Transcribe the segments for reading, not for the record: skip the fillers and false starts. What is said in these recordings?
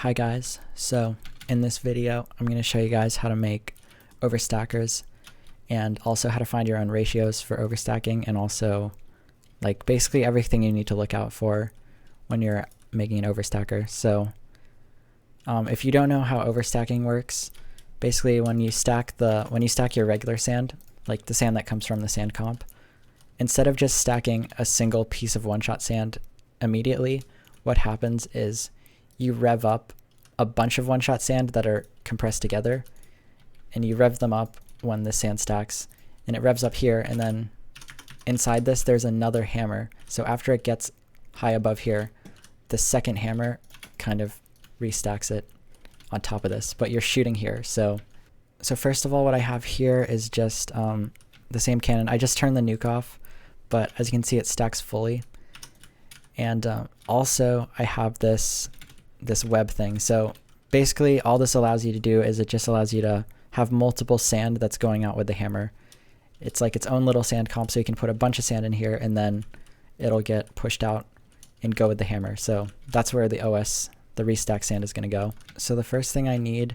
Hi guys, so in this video I'm going to show you guys how to make overstackers and also how to find your own ratios for overstacking, and also like basically everything you need to look out for when you're making an overstacker. So if you don't know how overstacking works, basically when you stack your regular sand, like the sand that comes from the sand comp, instead of just stacking a single piece of one-shot sand immediately, what happens is you rev up a bunch of one-shot sand that are compressed together, and you rev them up when the sand stacks, and it revs up here, and then inside this there's another hammer. So after it gets high above here, the second hammer kind of restacks it on top of this, but you're shooting here. So first of all, what I have here is just the same cannon. I just turned the nuke off, but as you can see, it stacks fully. And also I have this web thing. So basically all this allows you to do is it just allows you to have multiple sand that's going out with the hammer. It's like its own little sand comp, so you can put a bunch of sand in here and then it'll get pushed out and go with the hammer. So that's where the restack sand is going to go. So the first thing I need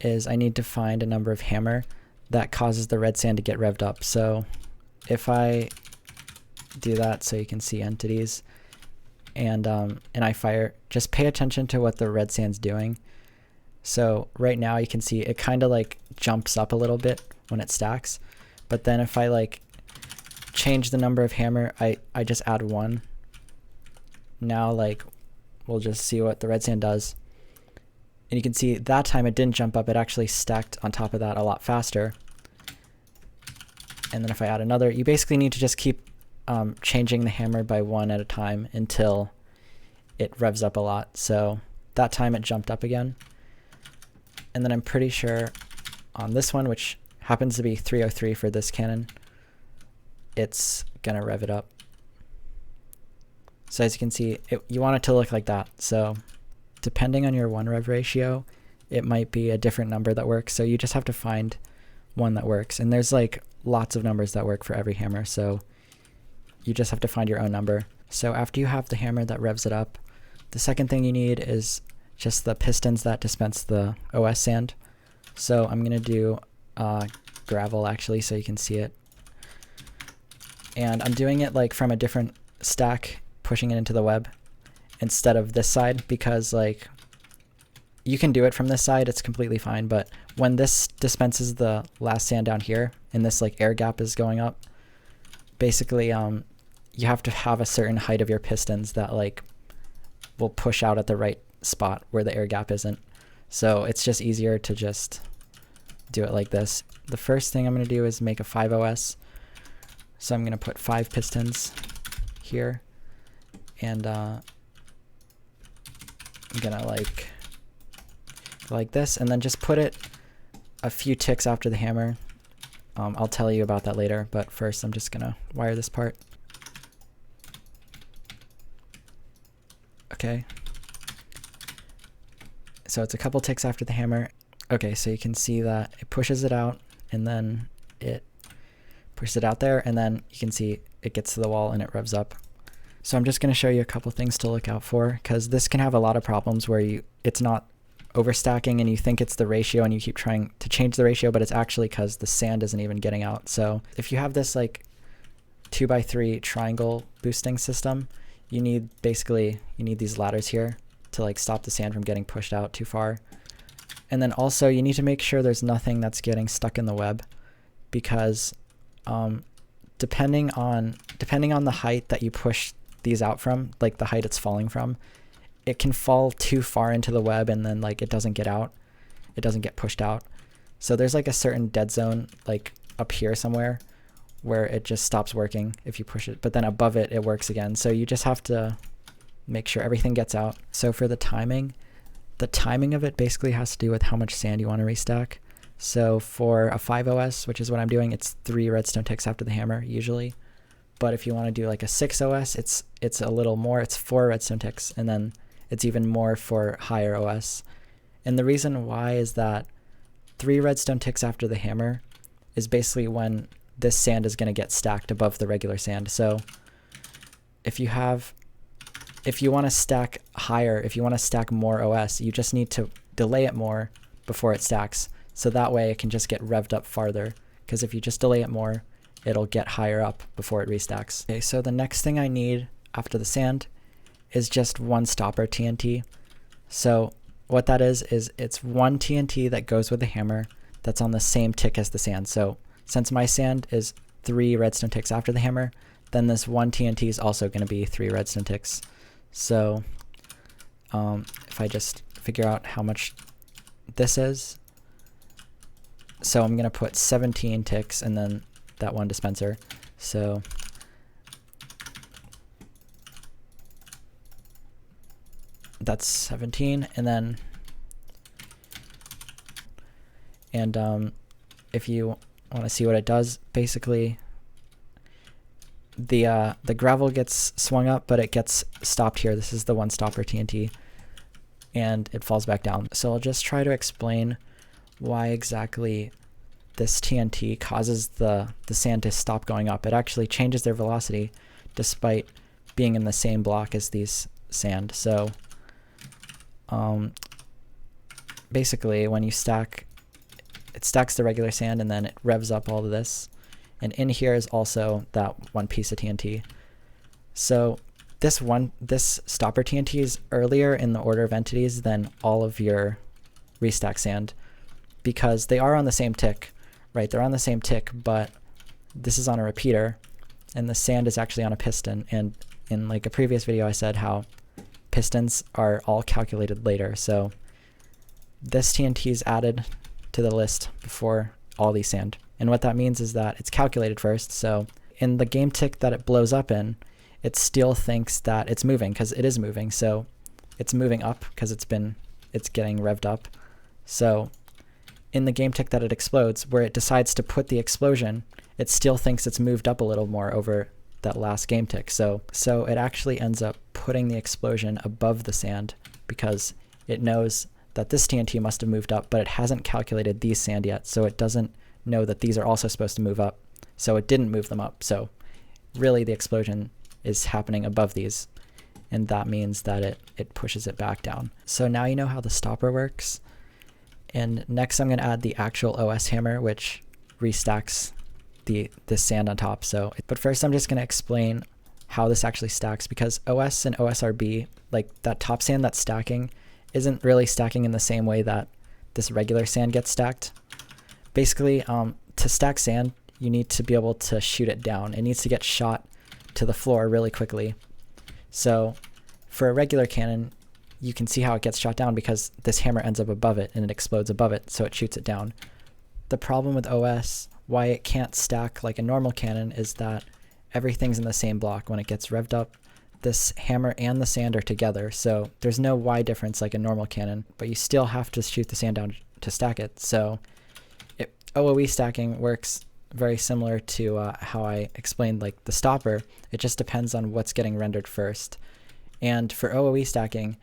is I need to find a number of hammer that causes the red sand to get revved up. So if I do that, so you can see entities, and I fire, just pay attention to what the red sand's doing. So right now you can see it kind of like jumps up a little bit when it stacks, but then if I like change the number of hammer, I just add one. Now like we'll just see what the red sand does, and you can see that time it didn't jump up, it actually stacked on top of that a lot faster. And then if I add another, you basically need to just keep changing the hammer by one at a time until it revs up a lot. So that time it jumped up again. And then I'm pretty sure on this one, which happens to be 303 for this cannon, it's gonna rev it up. So as you can see, you want it to look like that. So depending on your one rev ratio, it might be a different number that works. So you just have to find one that works. And there's like lots of numbers that work for every hammer. So you just have to find your own number. So after you have the hammer that revs it up, the second thing you need is just the pistons that dispense the OS sand. So I'm going to do gravel actually, so you can see it. And I'm doing it like from a different stack, pushing it into the web instead of this side, because like you can do it from this side, it's completely fine, but when this dispenses the last sand down here and this like air gap is going up, basically you have to have a certain height of your pistons that like will push out at the right spot where the air gap isn't. So it's just easier to just do it like this. The first thing I'm going to do is make a 5 OS. So I'm going to put 5 pistons here, and I'm going to like this, and then just put it a few ticks after the hammer. I'll tell you about that later, but first I'm just going to wire this part. Okay. So it's a couple ticks after the hammer. Okay, so you can see that it pushes it out, and then it pushes it out there, and then you can see it gets to the wall and it revs up. So I'm just going to show you a couple things to look out for, because this can have a lot of problems where it's not overstacking and you think it's the ratio and you keep trying to change the ratio, but it's actually because the sand isn't even getting out. So if you have this like 2x3 triangle boosting system, you need these ladders here to like stop the sand from getting pushed out too far. And then also you need to make sure there's nothing that's getting stuck in the web, because depending on the height that you push these out from, like the height it's falling from, it can fall too far into the web and then like it doesn't get out, it doesn't get pushed out. So there's like a certain dead zone like up here somewhere where it just stops working if you push it, but then above it, it works again. So you just have to make sure everything gets out. So for the timing of it basically has to do with how much sand you want to restack. So for a 5 OS, which is what I'm doing, it's 3 redstone ticks after the hammer usually. But if you want to do like a 6 OS, it's a little more, it's 4 redstone ticks, and then it's even more for higher OS. And the reason why is that 3 redstone ticks after the hammer is basically when this sand is going to get stacked above the regular sand. So if you have if you want to stack higher, if you want to stack more OS, you just need to delay it more before it stacks. So that way it can just get revved up farther. Because if you just delay it more, it'll get higher up before it restacks. Okay, so the next thing I need after the sand is just one stopper TNT. So what that is it's one TNT that goes with the hammer that's on the same tick as the sand. So since my sand is 3 redstone ticks after the hammer, then this one TNT is also going to be 3 redstone ticks. So if I just figure out how much this is, so I'm going to put 17 ticks and then that one dispenser. So that's 17, and then if you want to see what it does, basically the gravel gets swung up, but it gets stopped here. This is the one stopper TNT, and it falls back down. So I'll just try to explain why exactly this TNT causes the sand to stop going up. It actually changes their velocity despite being in the same block as these sand. So basically when you stack, it stacks the regular sand and then it revs up all of this. And in here is also that one piece of TNT. So this stopper TNT is earlier in the order of entities than all of your restack sand, because they are on the same tick, right? They're on the same tick, but this is on a repeater and the sand is actually on a piston. And in like a previous video, I said how pistons are all calculated later. So this TNT is added to the list before all these sand. And what that means is that it's calculated first. So in the game tick that it blows up in, it still thinks that it's moving because it is moving. So it's moving up because it's getting revved up. So in the game tick that it explodes, where it decides to put the explosion, it still thinks it's moved up a little more over that last game tick. So it actually ends up putting the explosion above the sand because it knows that this TNT must have moved up, but it hasn't calculated these sand yet. So it doesn't know that these are also supposed to move up. So it didn't move them up. So really the explosion is happening above these, and that means that it pushes it back down. So now you know how the stopper works. And next I'm going to add the actual OS hammer, which restacks this sand on top. But first I'm just going to explain how this actually stacks, because OS and OSRB, like that top sand that's stacking, isn't really stacking in the same way that this regular sand gets stacked. Basically, to stack sand, you need to be able to shoot it down. It needs to get shot to the floor really quickly. So for a regular cannon, you can see how it gets shot down because this hammer ends up above it and it explodes above it, so it shoots it down. The problem with OS, why it can't stack like a normal cannon, is that everything's in the same block. When it gets revved up, this hammer and the sand are together, so there's no Y difference like a normal cannon, but you still have to shoot the sand down to stack it. So OOE stacking works very similar to how I explained like the stopper. It just depends on what's getting rendered first. And for OOE stacking,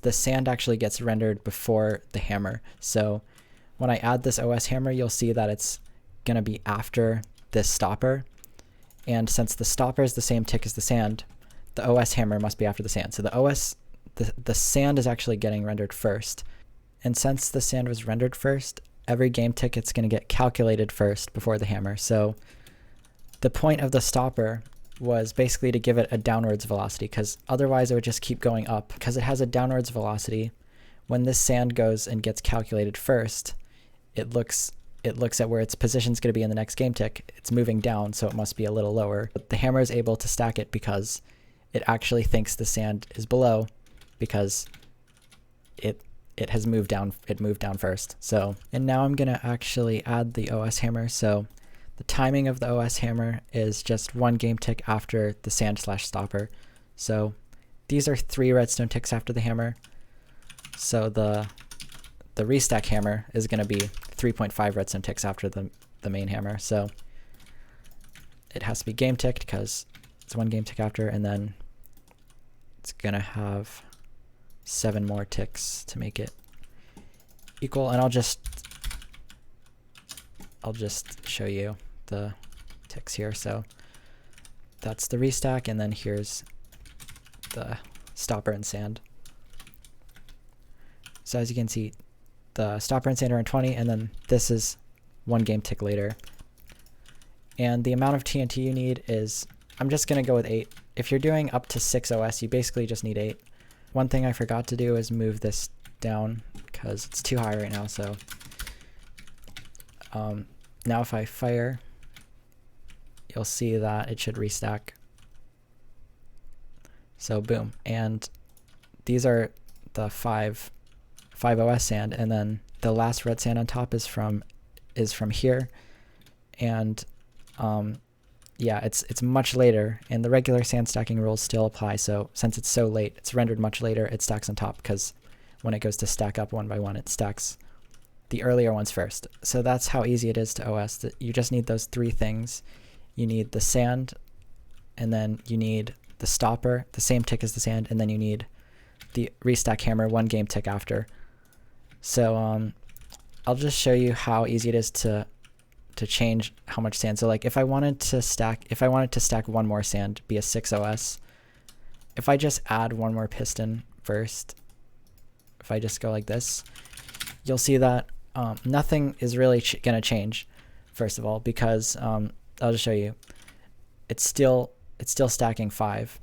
the sand actually gets rendered before the hammer. So when I add this OS hammer, you'll see that it's going to be after this stopper. And since the stopper is the same tick as the sand, the OS hammer must be after the sand. So the sand is actually getting rendered first. And since the sand was rendered first, every game tick it's going to get calculated first before the hammer. So the point of the stopper was basically to give it a downwards velocity, because otherwise it would just keep going up. Because it has a downwards velocity, when this sand goes and gets calculated first, it looks at where its position is going to be in the next game tick. It's moving down, so it must be a little lower. But the hammer is able to stack it because it actually thinks the sand is below, because it has moved down. It moved down first. So, and now I'm gonna actually add the OS hammer. So the timing of the OS hammer is just one game tick after the sand/stopper. So these are 3 redstone ticks after the hammer. So the restack hammer is gonna be 3.5 redstone ticks after the main hammer. So it has to be game ticked because it's one game tick after, and then it's gonna have 7 more ticks to make it equal. And I'll just show you the ticks here. So that's the restack, and then here's the stopper and sand. So as you can see, the stopper and sand are on 20, and then this is 1 game tick later. And the amount of TNT you need is, I'm just going to go with 8. If you're doing up to 6 OS, you basically just need 8. One thing I forgot to do is move this down because it's too high right now. So now if I fire, you'll see that it should restack. So boom. And these are the 5 OS sand, and then the last red sand on top is from here. And yeah, it's much later, and the regular sand stacking rules still apply. So since it's so late, it's rendered much later, it stacks on top, because when it goes to stack up one by one, it stacks the earlier ones first. So that's how easy it is to OS. You just need those 3 things. You need the sand, and then you need the stopper, the same tick as the sand, and then you need the restack hammer 1 game tick after. So I'll just show you how easy it is to change how much sand. So like if I wanted to stack 1 more sand, be a 6 OS, if I just add 1 more piston first, if I just go like this, you'll see that nothing is really gonna change, first of all, because I'll just show you. It's still stacking 5.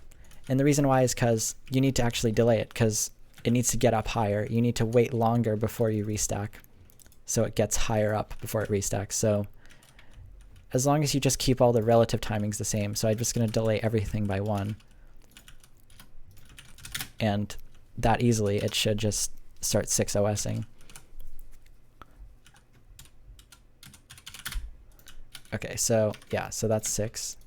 And the reason why is because you need to actually delay it, because it needs to get up higher. You need to wait longer before you restack, so it gets higher up before it restacks. So as long as you just keep all the relative timings the same, so I'm just going to delay everything by 1. And that easily, it should just start 6 OSing. Okay, so yeah, so that's 6.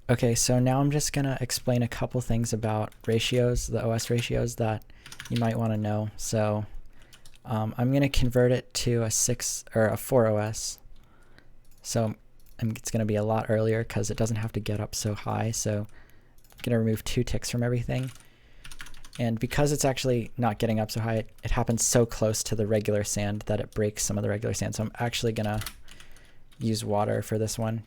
Okay, so now I'm just going to explain a couple things about ratios, the OS ratios that you might want to know. So I'm going to convert it to a 6 or a 4 OS. So it's going to be a lot earlier because it doesn't have to get up so high. So I'm going to remove 2 ticks from everything. And because it's actually not getting up so high, it happens so close to the regular sand that it breaks some of the regular sand. So I'm actually going to use water for this one.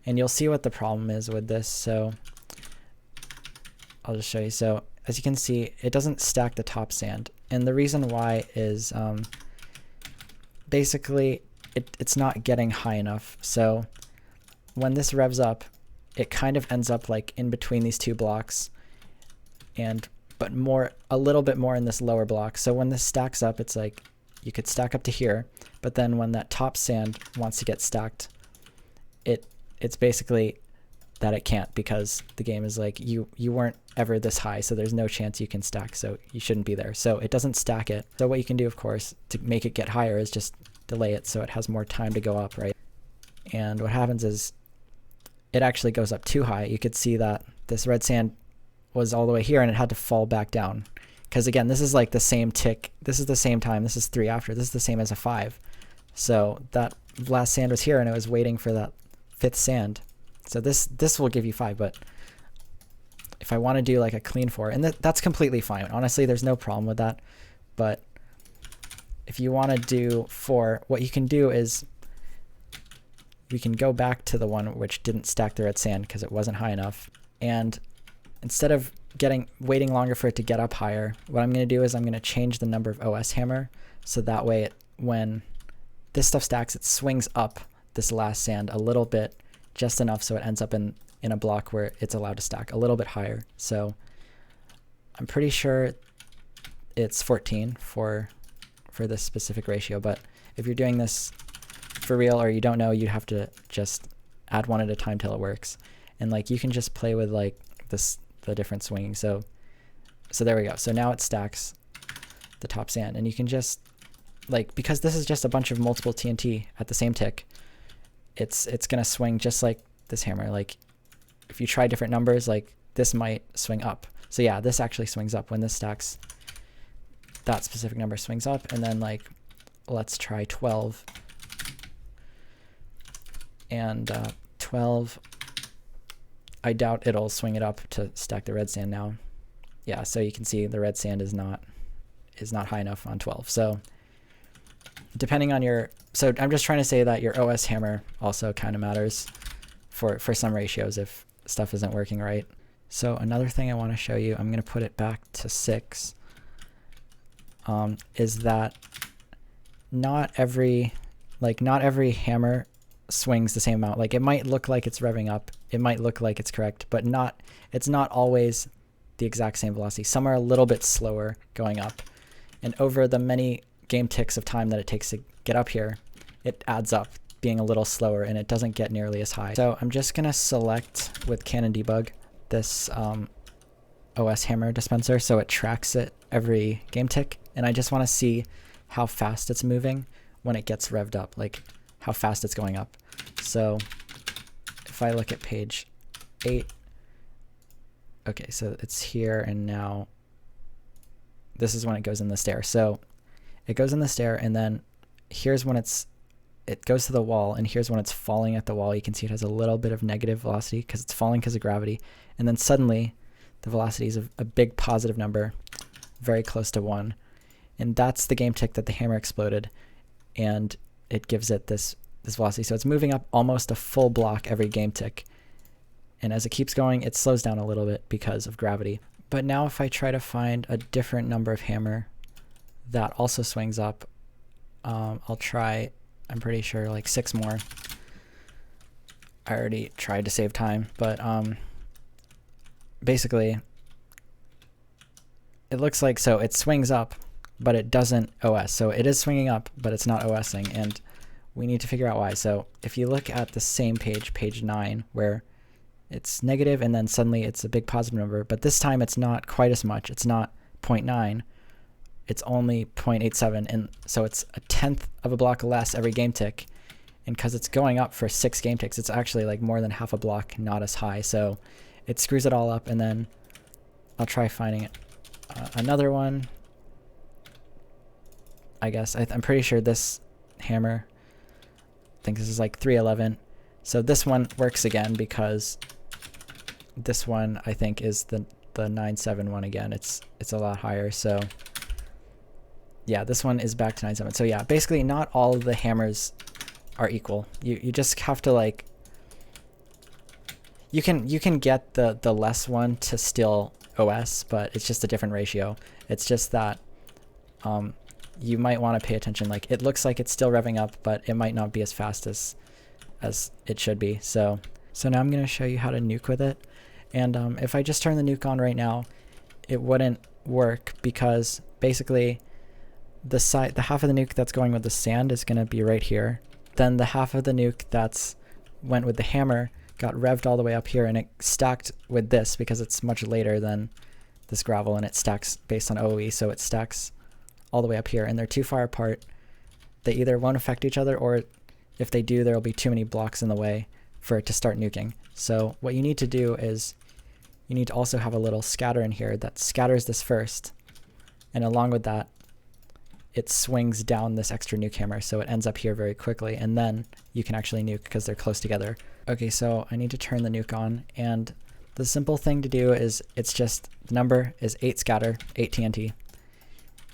And you'll see what the problem is with this. So I'll just show you. So as you can see, it doesn't stack the top sand. And the reason why is basically it's not getting high enough. So when this revs up, it kind of ends up like in between these 2 blocks, but a little bit more in this lower block. So when this stacks up, it's like you could stack up to here, but then when that top sand wants to get stacked, it's basically that it can't, because the game is like, you weren't ever this high, so there's no chance you can stack, so you shouldn't be there. So it doesn't stack it. So what you can do, of course, to make it get higher is just delay it so it has more time to go up, right? And what happens is it actually goes up too high. You could see that this red sand was all the way here and it had to fall back down. Because again, this is like the same tick. This is the same time. This is 3 after. This is the same as a 5. So that last sand was here and it was waiting for that 5th sand. So this will give you 5, but if I want to do like a clean 4, and that's completely fine. Honestly, there's no problem with that. But if you want to do 4, what you can do is we can go back to the one which didn't stack the red sand because it wasn't high enough. And instead of waiting longer for it to get up higher, what I'm going to do is I'm going to change the number of OS hammer, so that way when this stuff stacks, it swings up this last sand a little bit, just enough so it ends up in a block where it's allowed to stack a little bit higher. So I'm pretty sure it's 14 for this specific ratio, but if you're doing this for real or you don't know, you have to just add 1 at a time till it works. And like you can just play with like the different swinging. So there we go. So now it stacks the top sand, and you can just like, because this is just a bunch of multiple TNT at the same tick, it's gonna swing just like this hammer. Like if you try different numbers, like this might swing up. So yeah, this actually swings up when this stacks. That specific number swings up, and then like let's try 12. And 12, I doubt it'll swing it up to stack the red sand now. Yeah, so you can see the red sand is not high enough on 12. So depending on so I'm just trying to say that your OS hammer also kind of matters for some ratios if stuff isn't working right. So another thing I want to show you, I'm going to put it back to 6, is that not every hammer swings the same amount. Like, it might look like it's revving up, it might look like it's correct, but it's not always the exact same velocity. Some are a little bit slower going up, and over the many game ticks of time that it takes to get up here, it adds up being a little slower and it doesn't get nearly as high. So I'm just gonna select with Canon Debug this OS hammer dispenser so it tracks it every game tick, and I just want to see how fast it's moving when it gets revved up, like how fast it's going up. So if I look at page 8, okay, so it's here, and now this is when it goes in the stair. So it goes in the stair, and then here's when it goes to the wall, and here's when it's falling at the wall. You can see it has a little bit of negative velocity because it's falling because of gravity, and then suddenly the velocity is a big positive number, very close to 1, and that's the game tick that the hammer exploded, and it gives it this velocity. So it's moving up almost a full block every game tick, and as it keeps going, it slows down a little bit because of gravity. But now if I try to find a different number of hammer that also swings up, I'll try, I'm pretty sure, like 6 more. I already tried to save time, but basically it looks like, so it swings up, but it doesn't OS. So it is swinging up, but it's not OSing, and we need to figure out why. So if you look at the same page, page 9, where it's negative and then suddenly it's a big positive number, but this time it's not quite as much. It's not 0.9, it's only 0.87, and so it's a 1/10 of a block less every game tick. And because it's going up for 6 game ticks, it's actually like more than half a block, not as high. So it screws it all up, and then I'll try finding it. Another one, I guess, I'm pretty sure this hammer, I think this is like 311. So this one works again because this one I think is the 971 again. It's a lot higher. So yeah, this one is back to 9.7. So yeah, basically not all of the hammers are equal. You just have to, like, you can get the less one to still OS, but it's just a different ratio. It's just that you might want to pay attention. Like, it looks like it's still revving up, but it might not be as fast as it should be. So now I'm going to show you how to nuke with it. And if I just turn the nuke on right now, it wouldn't work because basically the half of the nuke that's going with the sand is going to be right here. Then the half of the nuke that's went with the hammer got revved all the way up here, and it stacked with this because it's much later than this gravel, and it stacks based on OE, so it stacks all the way up here, and they're too far apart. They either won't affect each other, or if they do, there'll be too many blocks in the way for it to start nuking. So what you need to do is you need to also have a little scatter in here that scatters this first, and along with that, it swings down this extra nuke hammer, so it ends up here very quickly, and then you can actually nuke because they're close together. Okay, so I need to turn the nuke on, and the simple thing to do is it's just, the number is 8 scatter, 8 TNT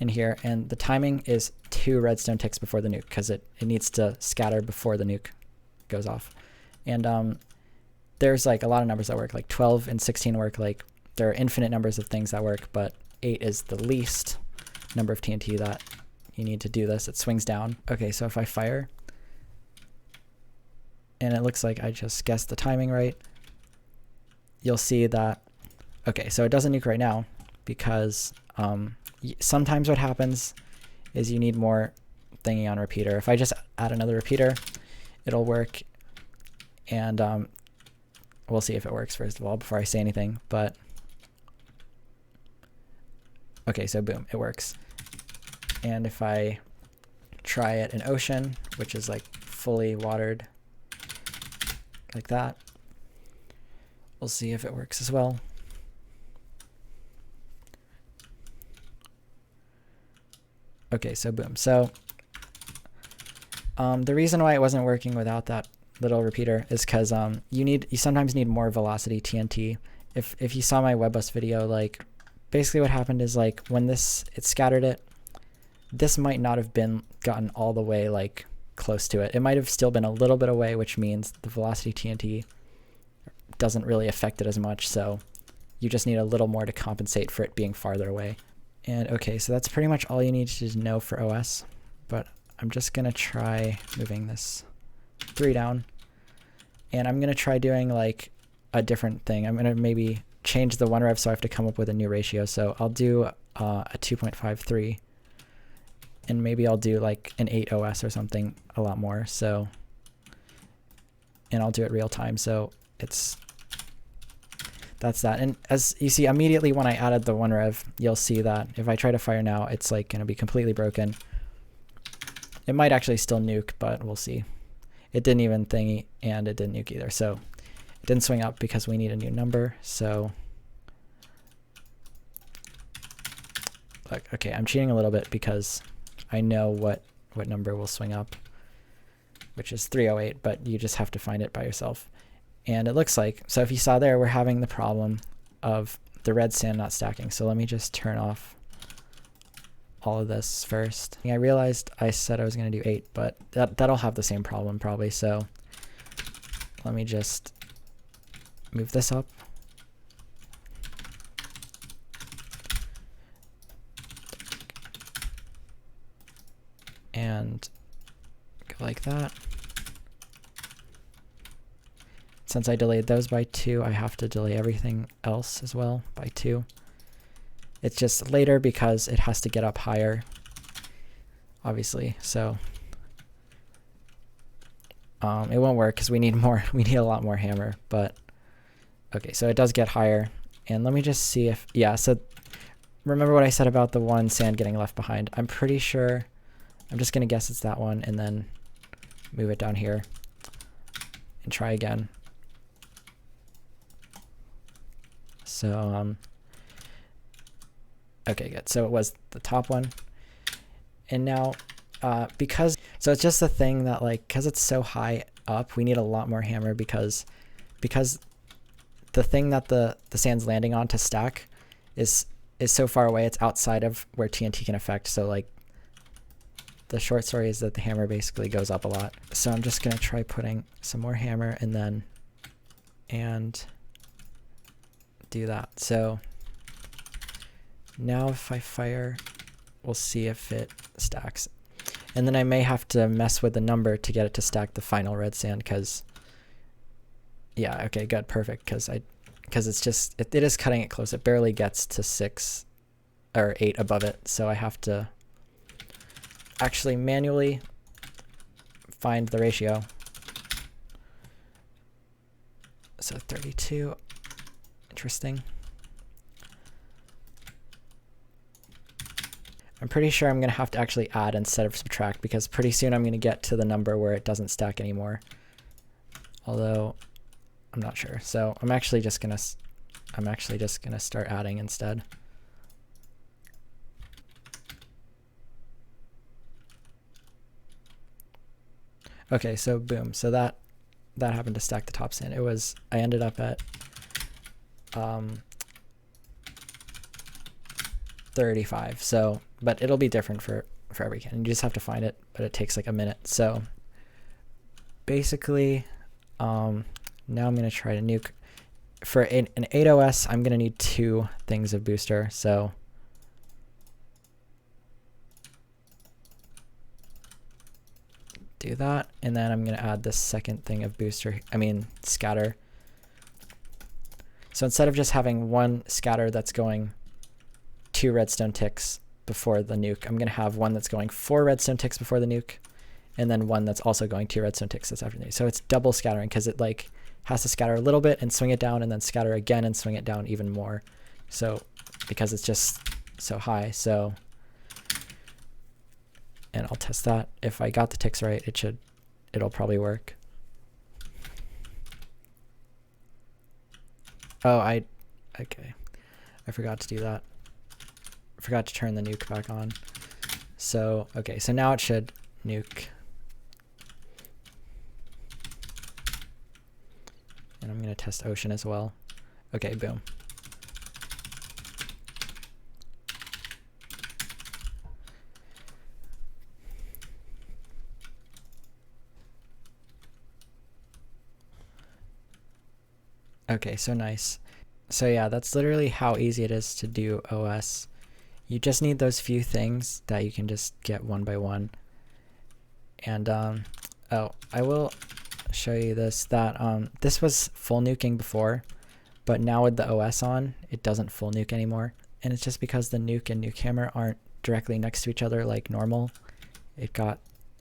in here, and the timing is 2 redstone ticks before the nuke because it needs to scatter before the nuke goes off. And there's like a lot of numbers that work, like 12 and 16 work, like there are infinite numbers of things that work, but 8 is the least number of TNT that you need to do this. It swings down. Okay, so if I fire, and it looks like I just guessed the timing right, you'll see that, okay, so it doesn't nuke right now because sometimes what happens is you need more thingy on repeater. If I just add another repeater, it'll work, and we'll see if it works first of all before I say anything, but okay, so boom, it works. And if I try it in ocean, which is like fully watered like that, we'll see if it works as well. Okay, so boom. So the reason why it wasn't working without that little repeater is because you sometimes need more velocity TNT. If you saw my webbus video, like basically what happened is like when it scattered it, this might not have been gotten all the way like close to it. It might have still been a little bit away, which means the velocity TNT doesn't really affect it as much. So you just need a little more to compensate for it being farther away. And okay, so that's pretty much all you need to know for OS, but I'm just gonna try moving this 3 down, and I'm gonna try doing like a different thing. I'm gonna maybe change the 1 rev so I have to come up with a new ratio. So I'll do a 2.53, and maybe I'll do like an 8 OS or something a lot more. So, and I'll do it real time. So that's that. And as you see, immediately when I added the 1 rev, you'll see that if I try to fire now, it's like going to be completely broken. It might actually still nuke, but we'll see. It didn't even thingy, and it didn't nuke either. So it didn't swing up because we need a new number. So look, okay, I'm cheating a little bit because I know what number will swing up, which is 308, but you just have to find it by yourself. And it looks like, so if you saw there, we're having the problem of the red sand not stacking. So let me just turn off all of this first. I realized I said I was going to do 8, but that'll have the same problem probably. So let me just move this up. And go like that. Since I delayed those by 2, I have to delay everything else as well by 2. It's just later because it has to get up higher, obviously. So it won't work because we need more. We need a lot more hammer. But okay, so it does get higher. And let me just see if, yeah. So remember what I said about the one sand getting left behind? I'm pretty sure. I'm just gonna guess it's that one, and then move it down here and try again. So, okay, good. So it was the top one. And now, because, so it's just the thing that like, because it's so high up, we need a lot more hammer because the thing that the sand's landing on to stack is so far away, it's outside of where TNT can affect. So like, the short story is that the hammer basically goes up a lot. So I'm just gonna try putting some more hammer and do that. So now if I fire, we'll see if it stacks. And then I may have to mess with the number to get it to stack the final red sand because, yeah, okay, good, perfect. Because it's just, it is cutting it close. It barely gets to 6 or 8 above it. So I have to actually manually find the ratio. So 32. Interesting. I'm pretty sure I'm going to have to actually add instead of subtract because pretty soon I'm going to get to the number where it doesn't stack anymore. Although I'm not sure. So I'm actually just going to start adding instead. Okay, so boom. So that happened to stack the top sand. I ended up at 35. So, but it'll be different for every can. You just have to find it, but it takes like a minute. So basically, now I'm gonna try to nuke. For an 8 OS, I'm gonna need 2 things of booster. So do that, and then I'm gonna add this second thing of booster. I mean scatter. So instead of just having one scatter that's going 2 redstone ticks before the nuke, I'm going to have one that's going 4 redstone ticks before the nuke, and then one that's also going 2 redstone ticks this after the nuke. So it's double scattering because it like has to scatter a little bit and swing it down and then scatter again and swing it down even more. So because it's just so high. So, and I'll test that. If I got the ticks right, it'll probably work. Oh, okay. I forgot to do that. I forgot to turn the nuke back on. So, okay, so now it should nuke. And I'm gonna test ocean as well. Okay, boom. Okay, so nice. So yeah, that's literally how easy it is to do OS. You just need those few things that you can just get one by one. And oh, I will show you this, that this was full nuking before, but now with the OS on, it doesn't full nuke anymore. And it's just because the nuke and nuke hammer aren't directly next to each other like normal. It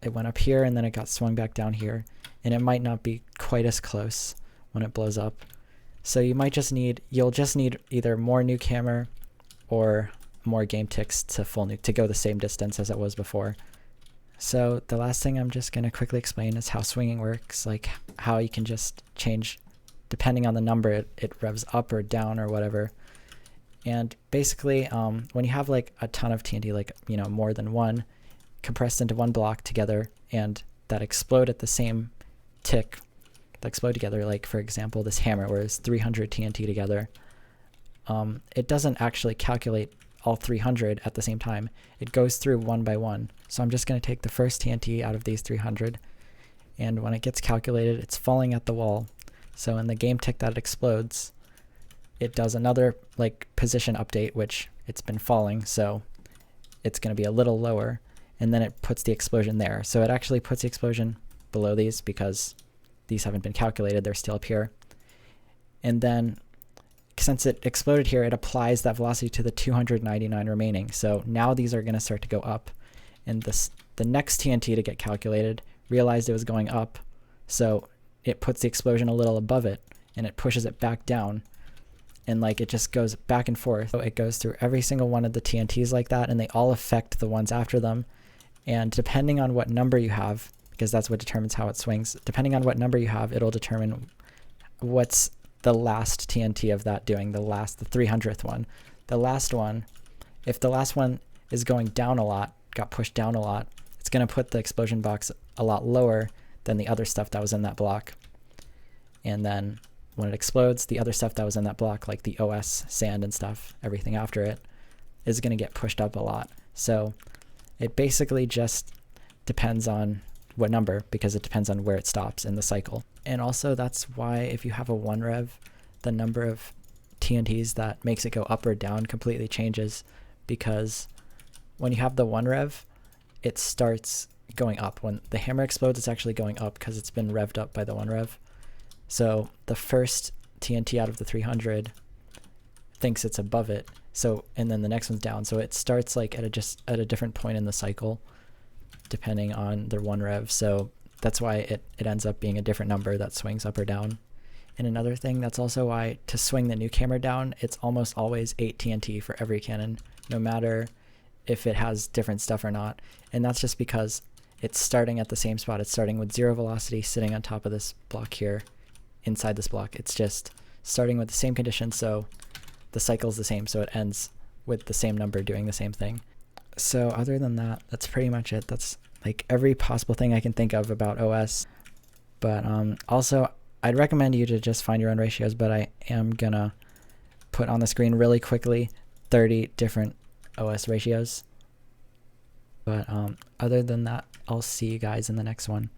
went up here and then it got swung back down here, and it might not be quite as close when it blows up. So you'll just need either more nuke hammer or more game ticks to full nuke to go the same distance as it was before. So the last thing I'm just going to quickly explain is how swinging works, like how you can just change depending on the number it revs up or down or whatever. And basically when you have like a ton of TNT, like more than one compressed into one block together and that explode at the same tick, that explode together, like for example this hammer where it's 300 TNT together, it doesn't actually calculate all 300 at the same time. It goes through one by one. So I'm just going to take the first TNT out of these 300, and when it gets calculated, it's falling at the wall. So in the game tick that it explodes, it does another like position update, which it's been falling, so it's going to be a little lower, and then it puts the explosion there. So it actually puts the explosion below these because these haven't been calculated, they're still up here. And then since it exploded here, it applies that velocity to the 299 remaining. So now these are going to start to go up. And the next TNT to get calculated realized it was going up, so it puts the explosion a little above it, and it pushes it back down. And like it just goes back and forth. So it goes through every single one of the TNTs like that, and they all affect the ones after them. And depending on what number you have, because that's what determines how it swings, depending on what number you have, it'll determine what's the last TNT of that doing, the 300th one. The last one, if the last one is going down a lot, got pushed down a lot, it's going to put the explosion box a lot lower than the other stuff that was in that block. And then when it explodes, the other stuff that was in that block, like the OS, sand and stuff, everything after it, is going to get pushed up a lot. So it basically just depends on what number, because it depends on where it stops in the cycle. And also that's why if you have a 1 rev, the number of TNTs that makes it go up or down completely changes, because when you have the 1 rev, it starts going up. When the hammer explodes, it's actually going up because it's been revved up by the 1 rev. So the first TNT out of the 300 thinks it's above it, so, and then the next one's down. So it starts like at a different point in the cycle depending on their 1 rev. So that's why it ends up being a different number that swings up or down. And another thing, that's also why to swing the nuke hammer down, it's almost always 8 TNT for every cannon, no matter if it has different stuff or not. And that's just because it's starting at the same spot. It's starting with 0 velocity sitting on top of this block here, inside this block. It's just starting with the same conditions, so the cycle's the same, so it ends with the same number doing the same thing. So other than that, that's pretty much it. That's like every possible thing I can think of about OS. But also, I'd recommend you to just find your own ratios, but I am gonna put on the screen really quickly 30 different OS ratios. But other than that, I'll see you guys in the next one.